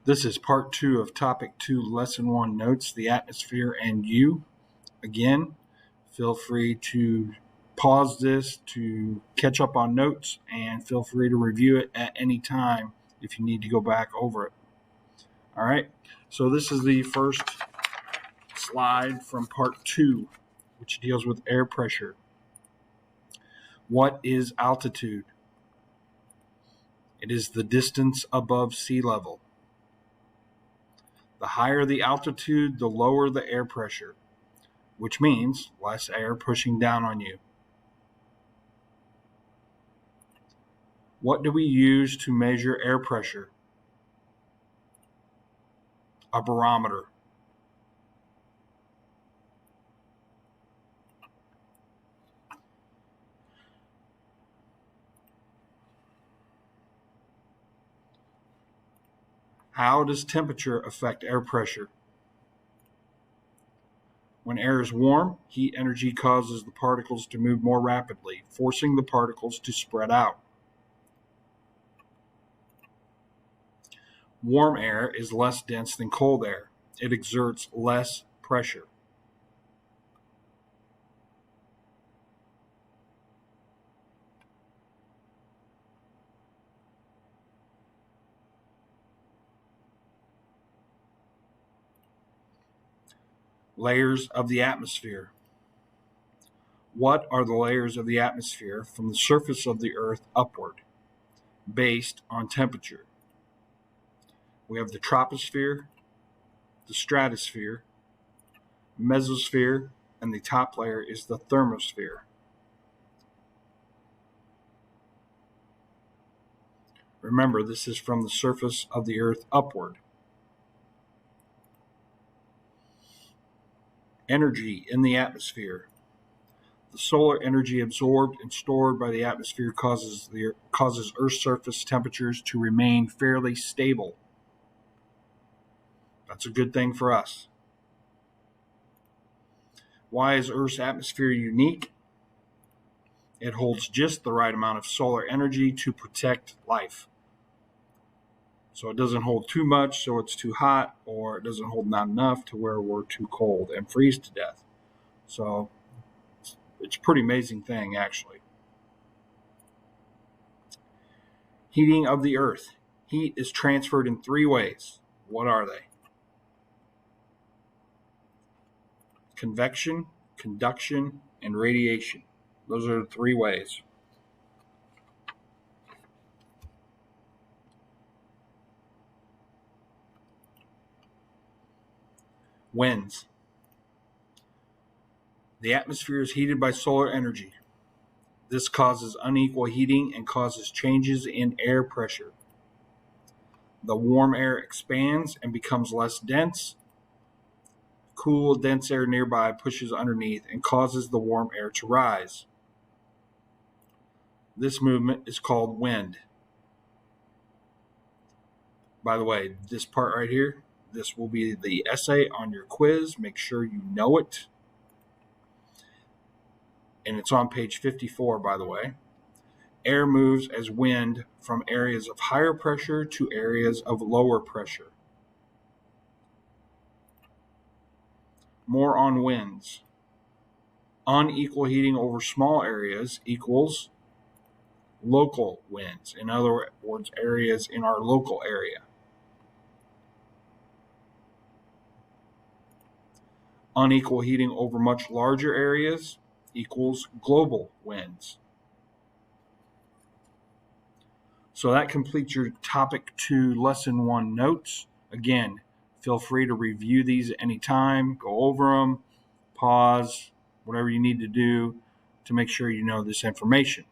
This is part 2 of topic 2, lesson 1 notes, the atmosphere and you. Again, feel free to pause this to catch up on notes and feel free to review it at any time if you need to go back over it. All right, so this is the first slide from part 2, which deals with air pressure. What is altitude? It is the distance above sea level. The higher the altitude, the lower the air pressure, which means less air pushing down on you. What do we use to measure air pressure? A barometer. How does temperature affect air pressure? When air is warm, heat energy causes the particles to move more rapidly, forcing the particles to spread out. Warm air is less dense than cold air. It exerts less pressure. Layers of the atmosphere. What are the layers of the atmosphere from the surface of the Earth upward, based on temperature? We have the troposphere, the stratosphere, mesosphere, and the top layer is the thermosphere. Remember, this is from the surface of the Earth upward. Energy in the atmosphere. The solar energy absorbed and stored by the atmosphere causes Earth's surface temperatures to remain fairly stable. That's a good thing for us. Why is Earth's atmosphere unique? It holds just the right amount of solar energy to protect life. So it doesn't hold too much, so it's too hot, or it doesn't hold not enough to where we're too cold and freeze to death. So it's a pretty amazing thing, actually. Heating of the Earth. Heat is transferred in 3 ways. What are they? Convection, conduction, and radiation. Those are the 3 ways. Winds. The atmosphere is heated by solar energy. This causes unequal heating and causes changes in air pressure. The warm air expands and becomes less dense. Cool, dense air nearby pushes underneath and causes the warm air to rise. This movement is called wind. By the way, this part right here, this will be the essay on your quiz. Make sure you know it. And it's on page 54, by the way. Air moves as wind from areas of higher pressure to areas of lower pressure. More on winds. Unequal heating over small areas equals local winds. In other words, areas in our local area. Unequal heating over much larger areas equals global winds. So that completes your topic 2 lesson 1 notes. Again, feel free to review these at any time, go over them, pause, whatever you need to do to make sure you know this information.